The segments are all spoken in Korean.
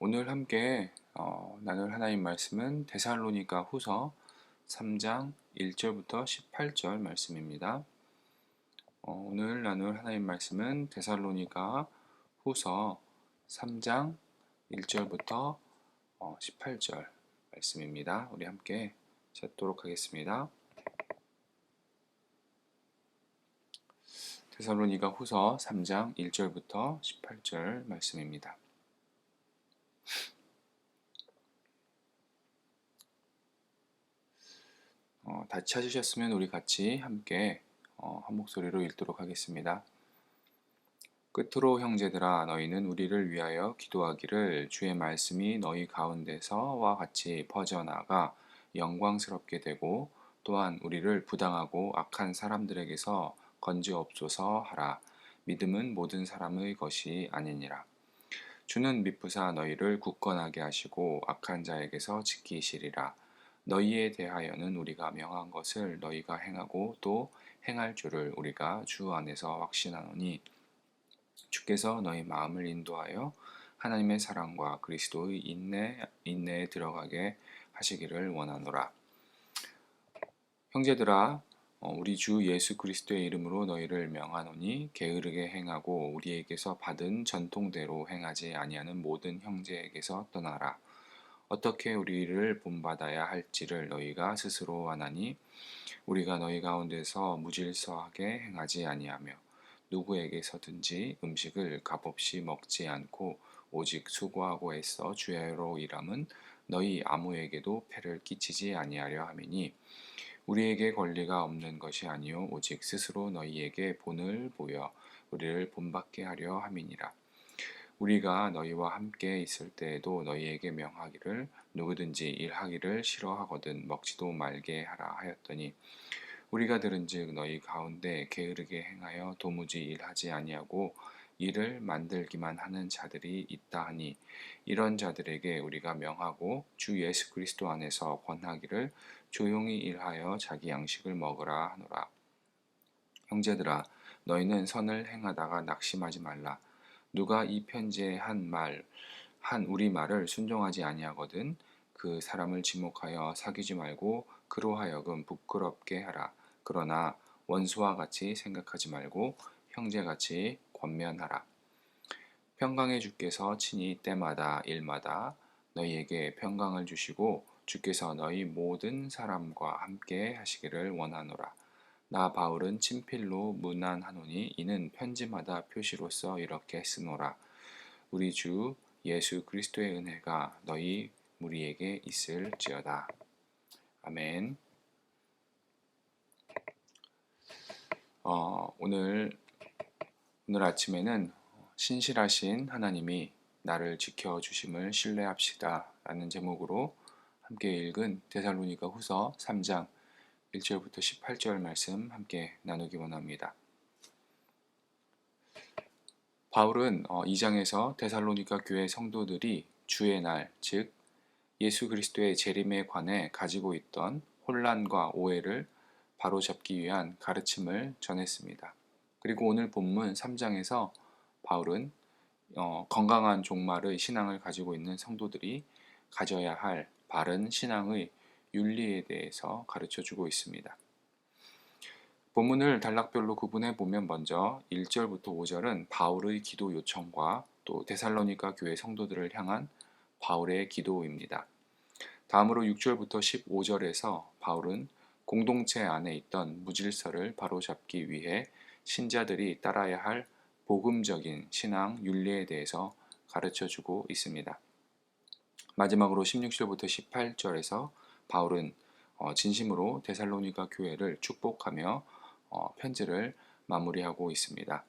오늘 함께 나눌 하나님 말씀은 데살로니가 후서 3장 1절부터 18절 말씀입니다. 오늘 나눌 하나님 말씀은 데살로니가 후서 3장 1절부터 18절 말씀입니다. 우리 함께 찾도록 하겠습니다. 데살로니가 후서 3장 1절부터 18절 말씀입니다. 다 찾으셨으면 우리 같이 함께 한 목소리로 읽도록 하겠습니다. 끝으로 형제들아 너희는 우리를 위하여 기도하기를 주의 말씀이 너희 가운데서와 같이 퍼져나가 영광스럽게 되고 또한 우리를 부당하고 악한 사람들에게서 건지옵소서 하라. 믿음은 모든 사람의 것이 아니니라. 주는 미쁘사 너희를 굳건하게 하시고 악한 자에게서 지키시리라. 너희에 대하여는 우리가 명한 것을 너희가 행하고 또 행할 줄을 우리가 주 안에서 확신하노니 주께서 너희 마음을 인도하여 하나님의 사랑과 그리스도의 인내에 들어가게 하시기를 원하노라. 형제들아 우리 주 예수 그리스도의 이름으로 너희를 명하노니 게으르게 행하고 우리에게서 받은 전통대로 행하지 아니하는 모든 형제에게서 떠나라. 어떻게 우리를 본받아야 할지를 너희가 스스로 아나니 우리가 너희 가운데서 무질서하게 행하지 아니하며 누구에게서든지 음식을 값없이 먹지 않고 오직 수고하고 애써 주야로 일함은 너희 아무에게도 폐를 끼치지 아니하려 함이니 우리에게 권리가 없는 것이 아니요 오직 스스로 너희에게 본을 보여 우리를 본받게 하려 함이니라. 우리가 너희와 함께 있을 때에도 너희에게 명하기를 누구든지 일하기를 싫어하거든 먹지도 말게 하라 하였더니 우리가 들은즉 너희 가운데 게으르게 행하여 도무지 일하지 아니하고 일을 만들기만 하는 자들이 있다 하니 이런 자들에게 우리가 명하고 주 예수 그리스도 안에서 권하기를 조용히 일하여 자기 양식을 먹으라 하노라. 형제들아 너희는 선을 행하다가 낙심하지 말라. 누가 이 편지에 한 우리 말을 순종하지 아니하거든 그 사람을 지목하여 사귀지 말고 그로 하여금 부끄럽게 하라. 그러나 원수와 같이 생각하지 말고 형제같이 권면하라. 평강의 주께서 친히 때마다 일마다 너희에게 평강을 주시고 주께서 너희 모든 사람과 함께 하시기를 원하노라. 나 바울은 친필로 문안하노니 이는 편지마다 표시로서 이렇게 쓰노라. 우리 주 예수 그리스도의 은혜가 너희 무리에게 있을지어다. 아멘. 오늘 아침에는 신실하신 하나님이 나를 지켜주심을 신뢰합시다 라는 제목으로 함께 읽은 데살로니가 후서 3장 1절부터 18절 말씀 함께 나누기 원합니다. 바울은 2장에서 데살로니가 교회 성도들이 주의 날, 즉 예수 그리스도의 재림에 관해 가지고 있던 혼란과 오해를 바로잡기 위한 가르침을 전했습니다. 그리고 오늘 본문 3장에서 바울은 건강한 종말의 신앙을 가지고 있는 성도들이 가져야 할 바른 신앙의 윤리에 대해서 가르쳐주고 있습니다. 본문을 단락별로 구분해 보면 먼저 1절부터 5절은 바울의 기도 요청과 또 데살로니가 교회 성도들을 향한 바울의 기도입니다. 다음으로 6절부터 15절에서 바울은 공동체 안에 있던 무질서를 바로잡기 위해 신자들이 따라야 할 복음적인 신앙 윤리에 대해서 가르쳐주고 있습니다. 마지막으로 16절부터 18절에서 바울은 진심으로 데살로니가 교회를 축복하며 편지를 마무리하고 있습니다.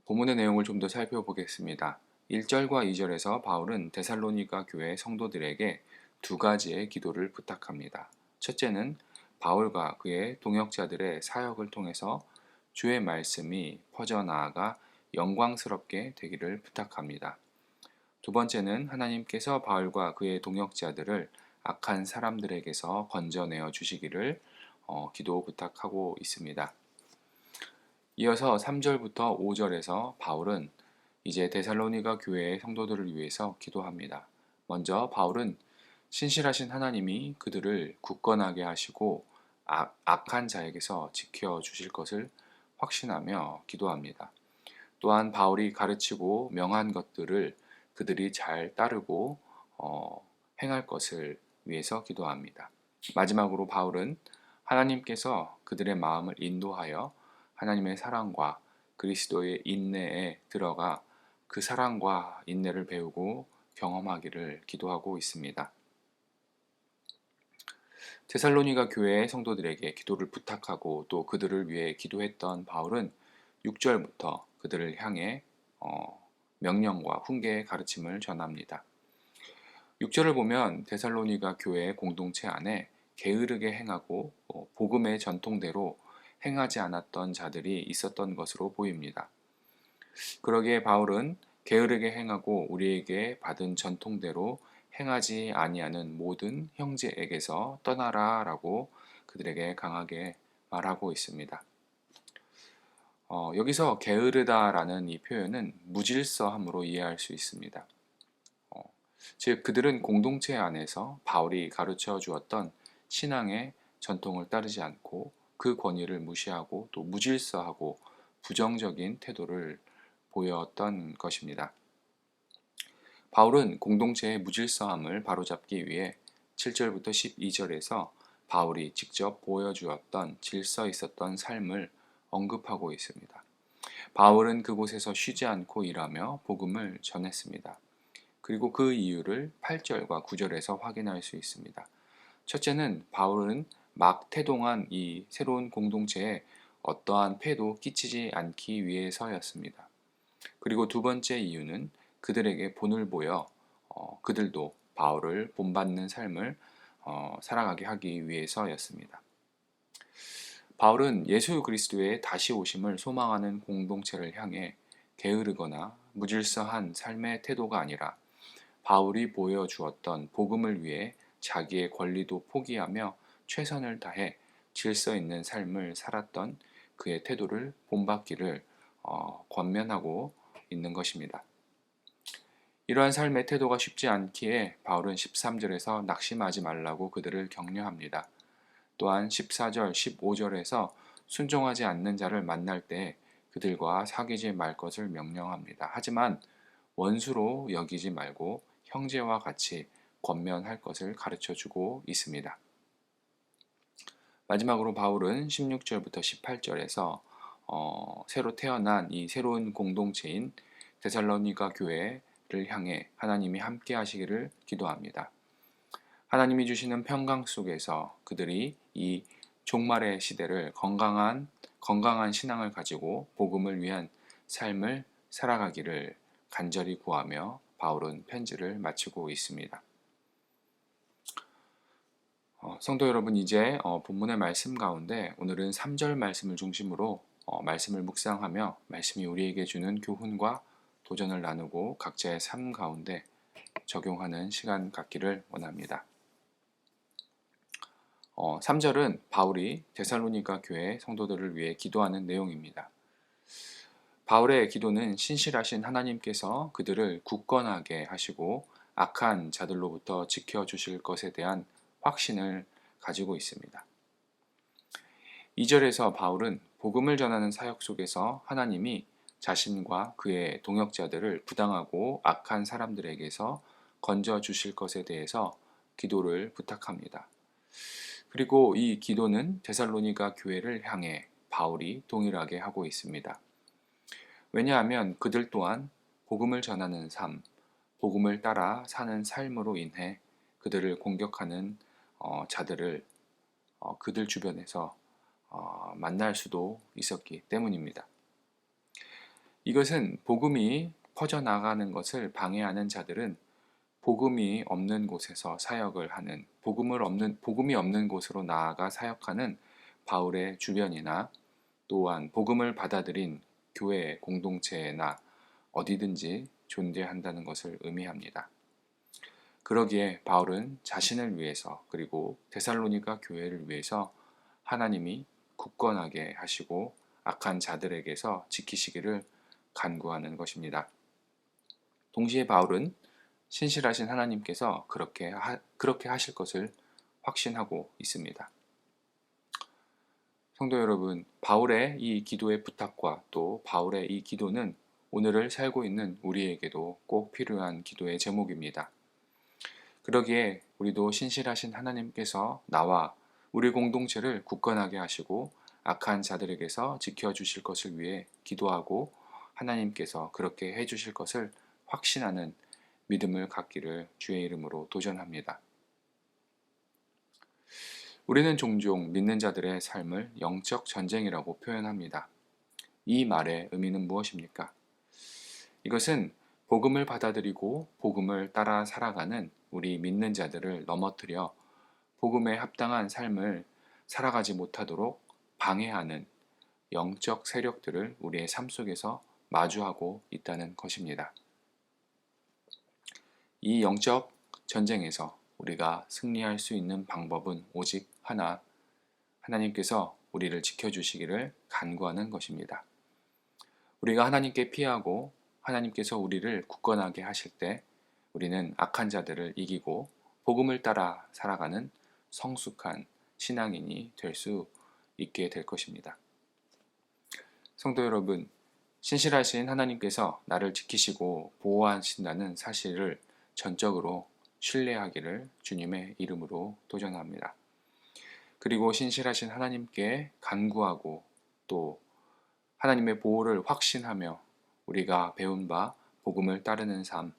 본문의 내용을 좀 더 살펴보겠습니다. 1절과 2절에서 바울은 데살로니가 교회 성도들에게 두 가지의 기도를 부탁합니다. 첫째는 바울과 그의 동역자들의 사역을 통해서 주의 말씀이 퍼져나아가 영광스럽게 되기를 부탁합니다. 두 번째는 하나님께서 바울과 그의 동역자들을 악한 사람들에게서 건져내어 주시기를 기도 부탁하고 있습니다. 이어서 3절부터 5절에서 바울은 이제 데살로니가 교회의 성도들을 위해서 기도합니다. 먼저 바울은 신실하신 하나님이 그들을 굳건하게 하시고 악한 자에게서 지켜 주실 것을 확신하며 기도합니다. 또한 바울이 가르치고 명한 것들을 그들이 잘 따르고 행할 것을 위해서 기도합니다. 마지막으로 바울은 하나님께서 그들의 마음을 인도하여 하나님의 사랑과 그리스도의 인내에 들어가 그 사랑과 인내를 배우고 경험하기를 기도하고 있습니다. 데살로니가 교회의 성도들에게 기도를 부탁하고 또 그들을 위해 기도했던 바울은 6절부터 그들을 향해 명령과 훈계의 가르침을 전합니다. 6절을 보면 데살로니가 교회의 공동체 안에 게으르게 행하고 복음의 전통대로 행하지 않았던 자들이 있었던 것으로 보입니다. 그러기에 바울은 게으르게 행하고 우리에게 받은 전통대로 행하지 아니하는 모든 형제에게서 떠나라 라고 그들에게 강하게 말하고 있습니다. 여기서 게으르다라는 이 표현은 무질서함으로 이해할 수 있습니다. 즉 그들은 공동체 안에서 바울이 가르쳐 주었던 신앙의 전통을 따르지 않고 그 권위를 무시하고 또 무질서하고 부정적인 태도를 보였던 것입니다. 바울은 공동체의 무질서함을 바로잡기 위해 7절부터 12절에서 바울이 직접 보여주었던 질서 있었던 삶을 언급하고 있습니다. 바울은 그곳에서 쉬지 않고 일하며 복음을 전했습니다. 그리고 그 이유를 8절과 9절에서 확인할 수 있습니다. 첫째는 바울은 막 태동한 이 새로운 공동체에 어떠한 폐도 끼치지 않기 위해서였습니다. 그리고 두 번째 이유는 그들에게 본을 보여 그들도 바울을 본받는 삶을 살아가게 하기 위해서였습니다. 바울은 예수 그리스도의 다시 오심을 소망하는 공동체를 향해 게으르거나 무질서한 삶의 태도가 아니라 바울이 보여주었던 복음을 위해 자기의 권리도 포기하며 최선을 다해 질서 있는 삶을 살았던 그의 태도를 본받기를 권면하고 있는 것입니다. 이러한 삶의 태도가 쉽지 않기에 바울은 13절에서 낙심하지 말라고 그들을 격려합니다. 또한 14절, 15절에서 순종하지 않는 자를 만날 때 그들과 사귀지 말 것을 명령합니다. 하지만 원수로 여기지 말고 형제와 같이 권면할 것을 가르쳐 주고 있습니다. 마지막으로 바울은 16절부터 18절에서 새로 태어난 이 새로운 공동체인 데살로니가 교회를 향해 하나님이 함께 하시기를 기도합니다. 하나님이 주시는 평강 속에서 그들이 이 종말의 시대를 건강한 신앙을 가지고 복음을 위한 삶을 살아가기를 간절히 구하며 바울은 편지를 마치고 있습니다. 성도 여러분, 이제 본문의 말씀 가운데 오늘은 3절 말씀을 중심으로 말씀을 묵상하며 말씀이 우리에게 주는 교훈과 도전을 나누고 각자의 삶 가운데 적용하는 시간 갖기를 원합니다. 3절은 바울이 데살로니가 교회 성도들을 위해 기도하는 내용입니다. 바울의 기도는 신실하신 하나님께서 그들을 굳건하게 하시고 악한 자들로부터 지켜주실 것에 대한 확신을 가지고 있습니다. 2절에서 바울은 복음을 전하는 사역 속에서 하나님이 자신과 그의 동역자들을 부당하고 악한 사람들에게서 건져주실 것에 대해서 기도를 부탁합니다. 그리고 이 기도는 데살로니가 교회를 향해 바울이 동일하게 하고 있습니다. 왜냐하면 그들 또한 복음을 전하는 삶, 복음을 따라 사는 삶으로 인해 그들을 공격하는 자들을 그들 주변에서 만날 수도 있었기 때문입니다. 이것은 복음이 퍼져나가는 것을 방해하는 자들은 복음이 없는 곳에서 사역을 하는 복음이 없는 곳으로 나아가 사역하는 바울의 주변이나 또한 복음을 받아들인 교회 공동체나 어디든지 존재한다는 것을 의미합니다. 그러기에 바울은 자신을 위해서 그리고 데살로니가 교회를 위해서 하나님이 굳건하게 하시고 악한 자들에게서 지키시기를 간구하는 것입니다. 동시에 바울은 신실하신 하나님께서 그렇게 하실 것을 확신하고 있습니다. 성도 여러분, 바울의 이 기도의 부탁과 또 바울의 이 기도는 오늘을 살고 있는 우리에게도 꼭 필요한 기도의 제목입니다. 그러기에 우리도 신실하신 하나님께서 나와 우리 공동체를 굳건하게 하시고 악한 자들에게서 지켜주실 것을 위해 기도하고 하나님께서 그렇게 해주실 것을 확신하는 믿음을 갖기를 주의 이름으로 도전합니다. 우리는 종종 믿는 자들의 삶을 영적 전쟁이라고 표현합니다. 이 말의 의미는 무엇입니까? 이것은 복음을 받아들이고 복음을 따라 살아가는 우리 믿는 자들을 넘어뜨려 복음에 합당한 삶을 살아가지 못하도록 방해하는 영적 세력들을 우리의 삶 속에서 마주하고 있다는 것입니다. 이 영적 전쟁에서 우리가 승리할 수 있는 방법은 오직 하나, 하나님께서 우리를 지켜주시기를 간구하는 것입니다. 우리가 하나님께 피하고 하나님께서 우리를 굳건하게 하실 때 우리는 악한 자들을 이기고 복음을 따라 살아가는 성숙한 신앙인이 될 수 있게 될 것입니다. 성도 여러분, 신실하신 하나님께서 나를 지키시고 보호하신다는 사실을 전적으로 신뢰하기를 주님의 이름으로 도전합니다. 그리고 신실하신 하나님께 간구하고 또 하나님의 보호를 확신하며 우리가 배운 바 복음을 따르는 삶,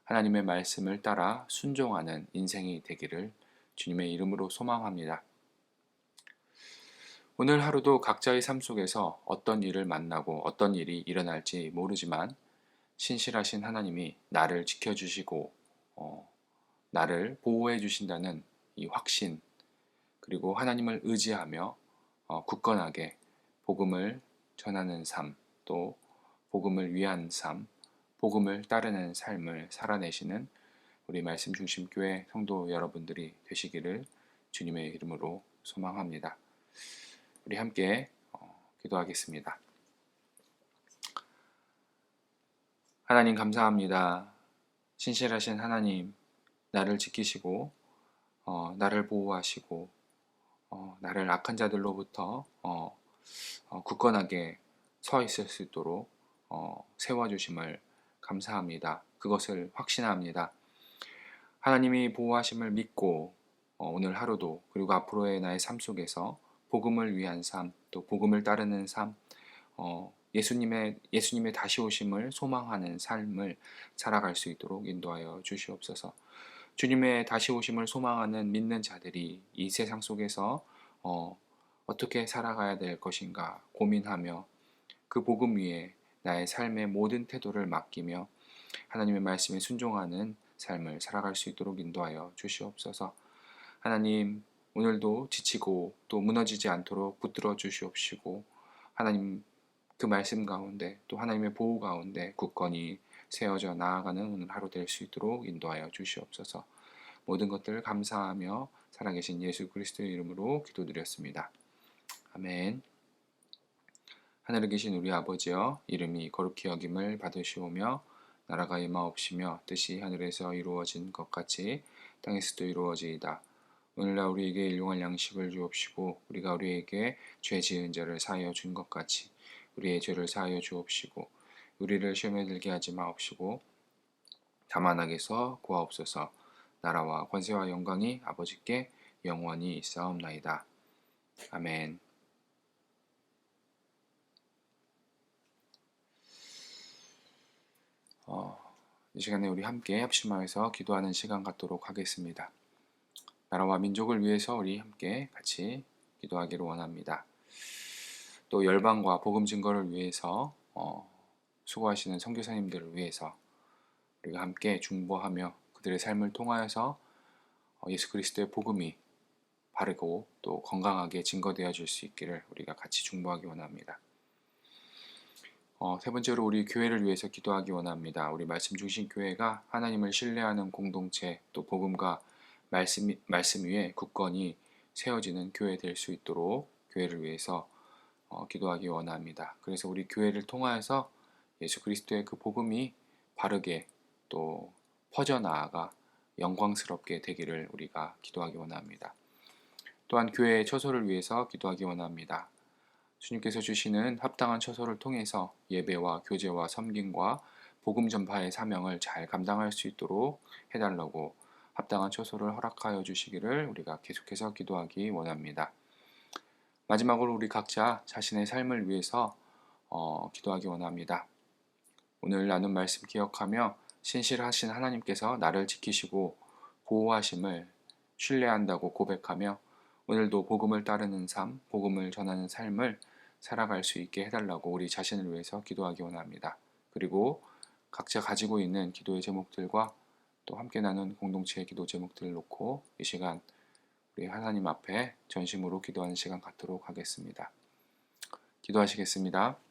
하나님의 말씀을 따라 순종하는 인생이 되기를 주님의 이름으로 소망합니다. 오늘 하루도 각자의 삶 속에서 어떤 일을 만나고 어떤 일이 일어날지 모르지만 신실하신 하나님이 나를 지켜주시고 나를 보호해 주신다는 이 확신, 그리고 하나님을 의지하며 굳건하게 복음을 전하는 삶, 또 복음을 위한 삶, 복음을 따르는 삶을 살아내시는 우리 말씀 중심 교회 성도 여러분들이 되시기를 주님의 이름으로 소망합니다. 우리 함께 기도하겠습니다. 하나님 감사합니다. 신실하신 하나님, 나를 지키시고 나를 보호하시고 나를 악한 자들로부터 굳건하게 서 있을 수 있도록 세워주심을 감사합니다. 그것을 확신합니다. 하나님이 보호하심을 믿고 오늘 하루도 그리고 앞으로의 나의 삶 속에서 복음을 위한 삶, 또 복음을 따르는 삶, 예수님의 다시 오심을 소망하는 삶을 살아갈 수 있도록 인도하여 주시옵소서. 주님의 다시 오심을 소망하는 믿는 자들이 이 세상 속에서 어떻게 살아가야 될 것인가 고민하며 그 복음 위에 나의 삶의 모든 태도를 맡기며 하나님의 말씀에 순종하는 삶을 살아갈 수 있도록 인도하여 주시옵소서. 하나님, 오늘도 지치고 또 무너지지 않도록 붙들어 주시옵시고 하나님 그 말씀 가운데 또 하나님의 보호 가운데 굳건히 세워져 나아가는 오늘 하루 될 수 있도록 인도하여 주시옵소서. 모든 것들을 감사하며 살아계신 예수 그리스도의 이름으로 기도드렸습니다. 아멘. 하늘에 계신 우리 아버지여, 이름이 거룩히 여김을 받으시오며 나라가 임하옵시며 뜻이 하늘에서 이루어진 것 같이 땅에서도 이루어지이다. 오늘날 우리에게 일용할 양식을 주옵시고 우리가 우리에게 죄 지은 자를 사하여 준 것 같이 우리의 죄를 사하여 주옵시고 우리를 시험에 들게 하지 마옵시고 다만 악에서 구하옵소서. 나라와 권세와 영광이 아버지께 영원히 있사옵나이다. 아멘. 이 시간에 우리 함께 합심하여서 기도하는 시간 갖도록 하겠습니다. 나라와 민족을 위해서 우리 함께 같이 기도하기를 원합니다. 또 열방과 복음 증거를 위해서 수고하시는 선교사님들을 위해서 우리가 함께 중보하며 그들의 삶을 통하여서 예수 그리스도의 복음이 바르고 또 건강하게 증거되어 줄 수 있기를 우리가 같이 중보하기 원합니다. 세 번째로 우리 교회를 위해서 기도하기 원합니다. 우리 말씀 중심 교회가 하나님을 신뢰하는 공동체, 또 복음과 말씀 위에 굳건히 세워지는 교회 될 수 있도록 교회를 위해서 기도하기 원합니다. 그래서 우리 교회를 통하여서 예수 그리스도의 그 복음이 바르게 또 퍼져나아가 영광스럽게 되기를 우리가 기도하기 원합니다. 또한 교회의 처소를 위해서 기도하기 원합니다. 주님께서 주시는 합당한 처소를 통해서 예배와 교제와 섬김과 복음 전파의 사명을 잘 감당할 수 있도록 해달라고 합당한 처소를 허락하여 주시기를 우리가 계속해서 기도하기 원합니다. 마지막으로 우리 각자 자신의 삶을 위해서 기도하기 원합니다. 오늘 나눈 말씀 기억하며 신실하신 하나님께서 나를 지키시고 보호하심을 신뢰한다고 고백하며 오늘도 복음을 따르는 삶, 복음을 전하는 삶을 살아갈 수 있게 해달라고 우리 자신을 위해서 기도하기 원합니다. 그리고 각자 가지고 있는 기도의 제목들과 또 함께 나눈 공동체의 기도 제목들을 놓고 이 시간 우리 하나님 앞에 전심으로 기도하는 시간 갖도록 하겠습니다. 기도하시겠습니다.